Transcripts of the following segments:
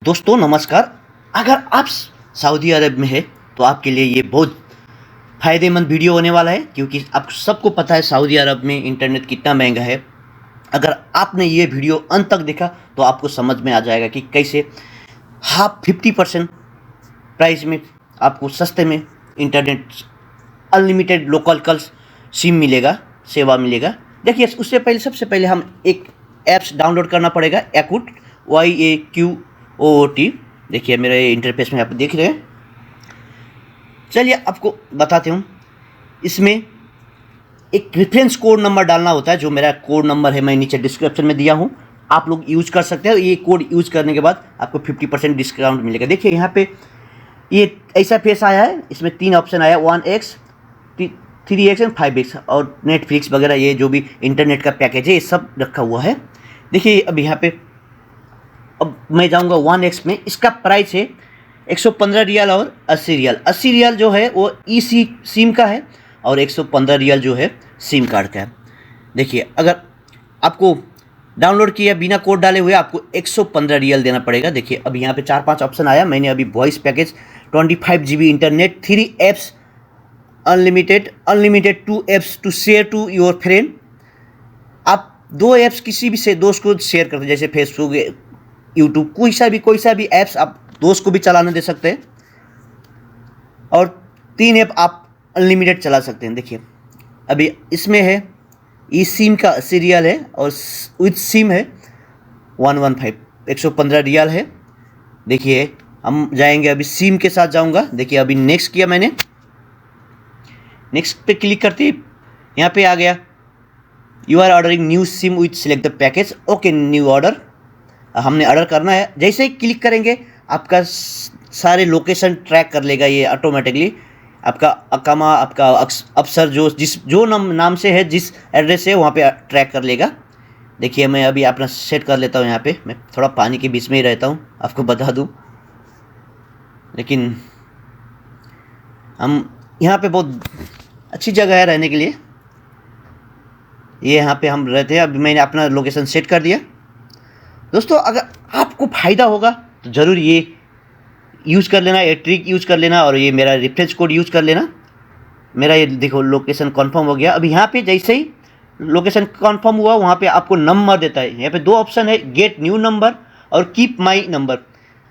दोस्तों नमस्कार। अगर आप सऊदी अरब में है तो आपके लिए ये बहुत फ़ायदेमंद वीडियो होने वाला है, क्योंकि आप सबको पता है सऊदी अरब में इंटरनेट कितना महंगा है। अगर आपने ये वीडियो अंत तक देखा तो आपको समझ में आ जाएगा कि कैसे 50% प्राइस में आपको सस्ते में internet unlimited local calls SIM मिलेगा, सेवा मिलेगा। देखिए, उससे पहले सबसे पहले हम एक ऐप्स डाउनलोड करना पड़ेगा, Yakult YAQOOT। देखिए मेरे इंटरफेस में आप देख रहे हैं। चलिए आपको बताते हूँ। इसमें एक रेफरेंस कोड नंबर डालना होता है, जो मेरा कोड नंबर है मैं नीचे डिस्क्रिप्शन में दिया हूँ, आप लोग यूज कर सकते हैं। ये कोड यूज करने के बाद आपको 50% डिस्काउंट मिलेगा। देखिए यहाँ पे ये ऐसा फेस आया है, इसमें 3 ऑप्शन आया, 1x 3x एंड 5x, और नेटफ्लिक्स वगैरह ये जो भी इंटरनेट का पैकेज है ये सब रखा हुआ है। देखिए अब यहाँ पे अब मैं जाऊँगा 1x में। इसका प्राइस है 115 रियाल और 80 रियाल। 80 रियाल जो है वो सिम का है और 115 रियाल जो है सिम कार्ड का है। देखिए अगर आपको डाउनलोड किया बिना कोड डाले हुए आपको 115 रियाल देना पड़ेगा। देखिए अब यहाँ पे 4-5 ऑप्शन आया। मैंने अभी voice package 25 GB internet, 3 apps unlimited 2 apps to share to your friend. आप 2 ऐप्स किसी भी से दोस्त को शेयर करते हैं, जैसे फेसबुक, यूट्यूब, कोई सा भी ऐप्स आप दोस्त को भी चलाने दे सकते हैं, और 3 ऐप आप अनलिमिटेड चला सकते हैं। देखिए अभी इसमें है ई सिम का 80 रियाल है और विथ सिम है 115 115 रियाल है। देखिए हम जाएंगे, अभी सिम के साथ जाऊंगा। देखिए अभी नेक्स्ट किया मैंने, नेक्स्ट पे क्लिक करते ही यहाँ पे आ गया, you are ordering new sim with select the package. Okay, new order हमने ऑर्डर करना है। जैसे ही क्लिक करेंगे आपका सारे लोकेशन ट्रैक कर लेगा ये ऑटोमेटिकली। आपका अकामा, आपका अफसर जो नाम से है, जिस एड्रेस से वहाँ पे ट्रैक कर लेगा। देखिए मैं अभी अपना सेट कर लेता हूँ। यहाँ पे मैं थोड़ा पानी के बीच में ही रहता हूँ, आपको बता दूँ, लेकिन हम यहाँ पे बहुत अच्छी जगह है रहने के लिए। ये यहाँ पे हम रहते हैं। अभी मैंने अपना लोकेशन सेट कर दिया। दोस्तों अगर आपको फ़ायदा होगा तो ज़रूर ये यूज़ कर लेना, ये ट्रिक यूज़ कर लेना, और ये मेरा रेफरेंस कोड यूज़ कर लेना। मेरा ये देखो लोकेशन कंफर्म हो गया। अभी यहाँ पे जैसे ही लोकेशन कंफर्म हुआ वहाँ पे आपको नंबर देता है। यहाँ पे 2 ऑप्शन है, गेट न्यू नंबर और कीप माई नंबर।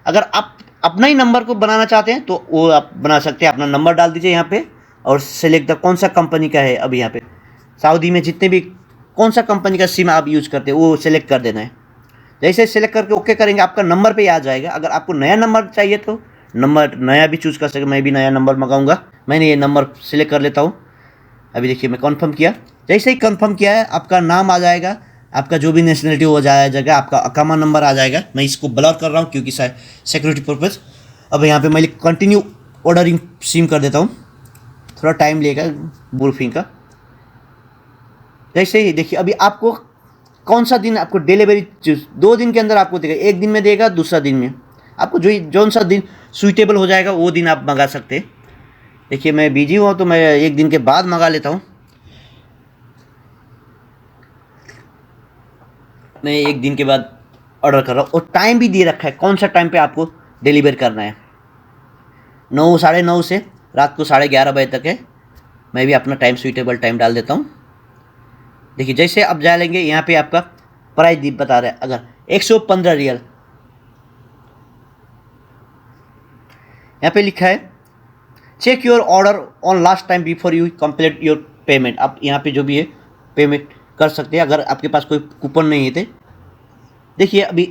अगर आप अपना ही नंबर को बनाना चाहते हैं तो वो आप बना सकते हैं। अपना नंबर डाल दीजिए यहाँ पे और सेलेक्ट द कौन सा कंपनी का है। अभी यहाँ पे सऊदी में जितने भी कौन सा कंपनी का सिम आप यूज़ करते हैं वो सेलेक्ट कर देना है। जैसे सेलेक्ट करके ओके करेंगे आपका नंबर पे आ जाएगा। अगर आपको नया नंबर चाहिए तो नंबर नया भी चूज़ कर सकते। मैं भी नया नंबर मंगाऊंगा। मैंने ये नंबर सेलेक्ट कर लेता हूँ। अभी देखिए मैं कंफर्म किया। जैसे ही कंफर्म किया है आपका नाम आ जाएगा, आपका जो भी नेशनलिटी हो जाएगा, आपका अकामा नंबर आ जाएगा। मैं इसको ब्लर कर रहा हूँ क्योंकि सिक्योरिटी पर्पज़। अब यहाँ पे मैं कंटिन्यू ऑर्डरिंग सिम कर देता हूँ, थोड़ा टाइम लेगा बुलफिंग का। जैसे ही देखिए अभी आपको कौन सा दिन आपको डिलीवरी 2 दिन के अंदर आपको देगा, 1 दिन में देगा, दूसरा दिन में। आपको जो सा दिन सूटेबल हो जाएगा वो दिन आप मंगा सकते हैं। देखिए मैं बिजी हूँ तो मैं 1 दिन के बाद मंगा लेता हूँ। मैं 1 दिन के बाद ऑर्डर कर रहा हूँ, और टाइम भी दे रखा है कौन सा टाइम पे आपको डिलीवर करना है। 9 साढ़े 9 से रात को 11:30 बजे तक है। मैं भी अपना टाइम सूटेबल टाइम डाल देता हूँ। देखिए जैसे आप जा लेंगे यहाँ पे आपका प्राइस बता रहा है। अगर 115 रियल यहाँ पे लिखा है, check your order on last time before you complete your payment. आप यहाँ पे जो भी है पेमेंट कर सकते हैं अगर आपके पास कोई कूपन नहीं है तो। देखिए अभी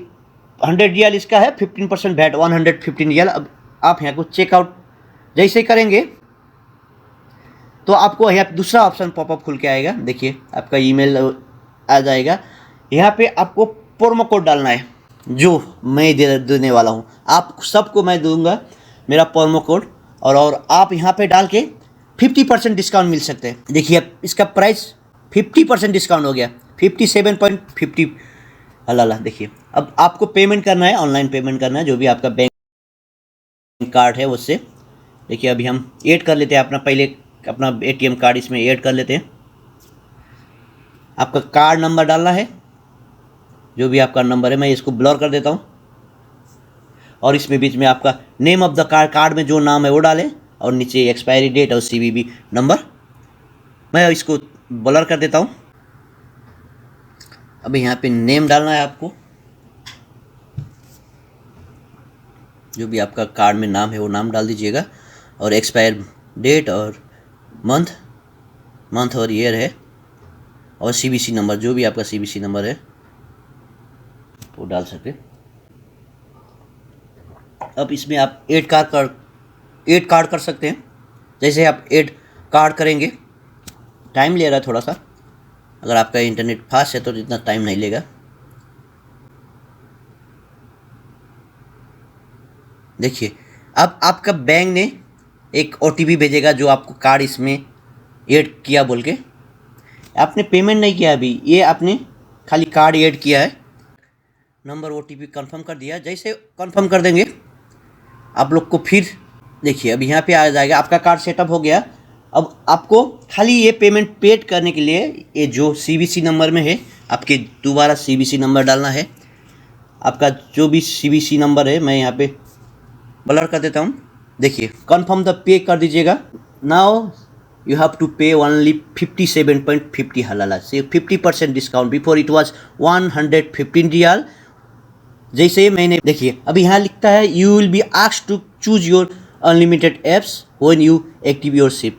100 रियल इसका है, 15% वैट 115 रियल। अब आप यहाँ को चेकआउट जैसे करेंगे तो आपको यहाँ दूसरा ऑप्शन पॉपअप खुल के आएगा। देखिए आपका ईमेल आ जाएगा। यहाँ पे आपको प्रोमो कोड डालना है जो मैं देने वाला हूँ। आप सबको मैं दूंगा मेरा प्रोमो कोड, और आप यहाँ पे डाल के 50% डिस्काउंट मिल सकते हैं। देखिए अब इसका प्राइस 50% डिस्काउंट हो गया, 57.50। अल्लाह, देखिए अब आपको पेमेंट करना है, ऑनलाइन पेमेंट करना है, जो भी आपका बैंक कार्ड है उससे। देखिए अभी हम ऐड कर लेते हैं अपना ATM कार्ड इसमें ऐड कर लेते हैं। आपका कार्ड नंबर डालना है, जो भी आपका नंबर है। मैं इसको ब्लर कर देता हूँ। और इसमें बीच में आपका नेम ऑफ द कार्ड में जो नाम है वो डालें, और नीचे एक्सपायरी डेट और CVV नंबर। मैं इसको ब्लर कर देता हूँ। अभी यहाँ पे नेम डालना है आपको, जो भी आपका कार्ड में नाम है वो नाम डाल दीजिएगा, और एक्सपायर डेट और मंथ और ईयर है, और CVC नंबर, जो भी आपका CVC नंबर है वो डाल सकते। अब इसमें आप ऐड कार्ड कर सकते हैं। जैसे आप ऐड कार्ड करेंगे, टाइम ले रहा है थोड़ा सा, अगर आपका इंटरनेट फास्ट है तो इतना टाइम नहीं लेगा। देखिए, अब आपका बैंक ने एक OTP भेजेगा जो आपको कार्ड इसमें ऐड किया बोल के। आपने पेमेंट नहीं किया अभी, ये आपने खाली कार्ड ऐड किया है, नंबर OTP कंफर्म कर दिया। जैसे कंफर्म कर देंगे आप लोग को, फिर देखिए अभी यहाँ पे आ जाएगा आपका कार्ड सेटअप हो गया। अब आपको खाली ये पेमेंट पेड करने के लिए ये जो CVC नंबर में है, आपके दोबारा CVC नंबर डालना है। आपका जो भी CVC नंबर है, मैं यहाँ पे ब्लर कर देता हूँ। देखिए, कंफर्म द पे कर दीजिएगा। Now you have to pay only 57.50 halala, say 50% discount, before it was 115 riyal. जैसे मैंने, देखिए अभी यहाँ लिखता है you will be asked to choose your unlimited apps when you active your sim,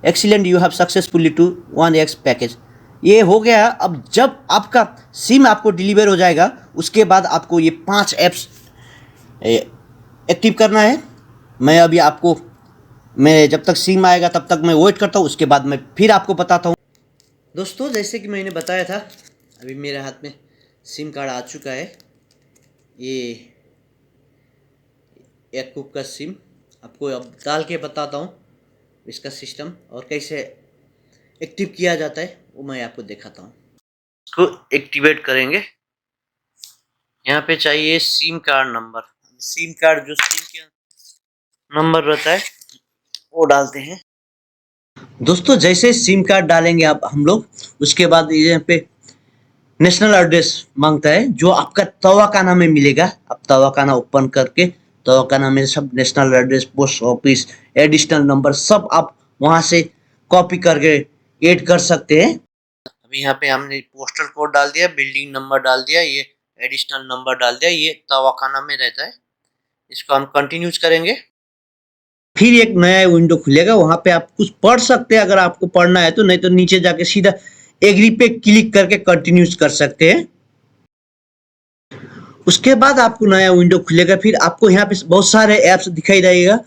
excellent, you have successfully to 1x package. ये हो गया। अब जब आपका सिम आपको डिलीवर हो जाएगा, उसके बाद आपको ये 5 ऐप्स एक्टिव करना है। मैं अभी आपको, मैं जब तक सिम आएगा तब तक मैं वेट करता हूँ, उसके बाद मैं फिर आपको बताता हूँ। दोस्तों, जैसे कि मैंने बताया था, अभी मेरे हाथ में सिम कार्ड आ चुका है। ये एक्यूब का सिम आपको अब डाल के बताता हूँ, इसका सिस्टम और कैसे एक्टिव किया जाता है वो मैं आपको दिखाता हूँ। इसको एक्टिवेट करेंगे। यहाँ पे चाहिए SIM card number. SIM card जो सिम का नंबर रहता है वो डालते हैं। दोस्तों, जैसे सिम कार्ड डालेंगे आप हम लोग, उसके बाद यहाँ पे नेशनल एड्रेस मांगता है, जो आपका तवाखाना में मिलेगा। आप तवाखाना ओपन करके तवाखाना में सब national address, post office, additional number सब आप वहां से कॉपी करके ऐड कर सकते हैं। अभी यहाँ पे हमने पोस्टल कोड डाल दिया, बिल्डिंग नंबर डाल दिया, ये एडिशनल नंबर डाल दिया, ये तवाखाना में रहता है। इसको हम कंटिन्यूज करेंगे। फिर एक नया विंडो खुलेगा, वहां पे आप कुछ पढ़ सकते हैं अगर आपको पढ़ना है तो, नहीं तो नीचे जाके सीधा एग्री पे क्लिक करके कंटिन्यूज कर सकते हैं। उसके बाद आपको नया विंडो खुलेगा। फिर आपको यहाँ पे बहुत सारे ऐप्स दिखाई देगा।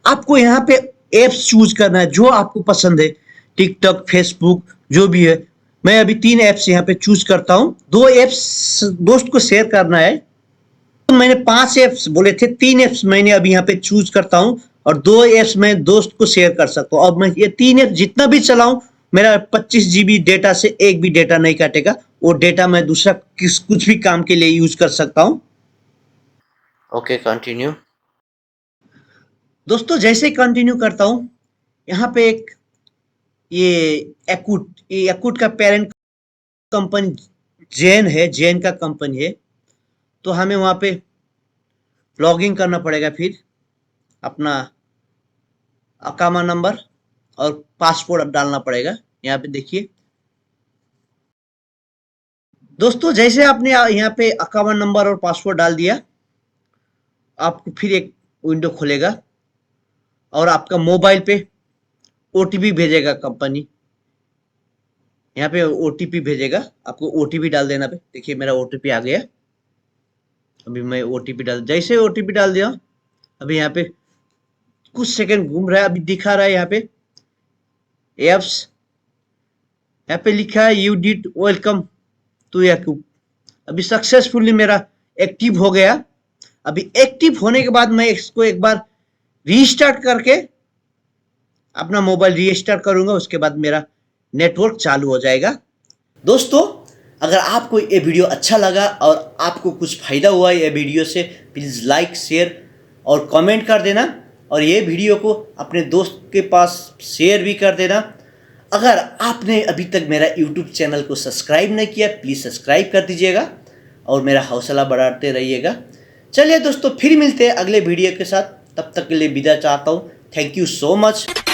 आपको यहाँ पे ऐप्स चूज करना है जो आपको पसंद है, टिकटॉक, फेसबुक, जो भी है। मैं अभी 3 ऐप्स यहाँ पे चूज करता हूँ। 2 ऐप्स दोस्त को शेयर करना है, तो मैंने 5 ऐप्स बोले थे, 3 ऐप्स मैंने अभी यहाँ पे चूज करता हूँ, और 2 ऐप्स मैं दोस्त को शेयर कर सकता हूँ। अब मैं ये 3 ऐप जितना भी चलाऊं, मेरा 25 GB डेटा से एक भी डेटा नहीं काटेगा। वो डेटा मैं दूसरा कुछ भी काम के लिए यूज कर सकता हूँ। Okay, continue. दोस्तों, जैसे ही कंटिन्यू करता हूँ, यहाँ पे एक ये एक्यूट का पेरेंट कंपनी जेन है, जेन का कंपनी है, तो हमें वहां पे लॉग इन करना पड़ेगा। फिर अपना अकामा नंबर और पासवर्ड डालना पड़ेगा। यहाँ पे देखिए दोस्तों, जैसे आपने यहाँ पे अकामा नंबर और पासवर्ड डाल दिया, आपको फिर एक विंडो खुलेगा और आपका मोबाइल पे OTP भेजेगा कंपनी। यहाँ पे OTP भेजेगा, आपको OTP डाल देना पे। देखिए मेरा OTP आ गया। अभी मैं OTP डाल, जैसे OTP डाल दिया, अभी यहाँ पे कुछ सेकंड घूम रहा है, अभी दिखा रहा है यहाँ पे एप्स, यहाँ पे लिखा है यू डिड वेलकम टू एक्यूब। अभी सक्सेसफुली मेरा एक्टिव हो गया। अभी एक्टिव होने के बाद मैं इसको एक बार रीस्टार्ट करके अपना मोबाइल रीस्टार्ट करूंगा, उसके बाद मेरा नेटवर्क चालू हो जाएगा। दोस्तों, अगर आपको ये वीडियो अच्छा लगा और आपको कुछ फायदा हुआ ये वीडियो से, प्लीज़ लाइक, शेयर और कमेंट कर देना, और ये वीडियो को अपने दोस्त के पास शेयर भी कर देना। अगर आपने अभी तक मेरा YouTube चैनल को सब्सक्राइब नहीं किया, प्लीज़ सब्सक्राइब कर दीजिएगा और मेरा हौसला बढ़ाते रहिएगा। चलिए दोस्तों, फिर मिलते हैं अगले वीडियो के साथ। तब तक के लिए विदा चाहता हूँ। Thank you so much.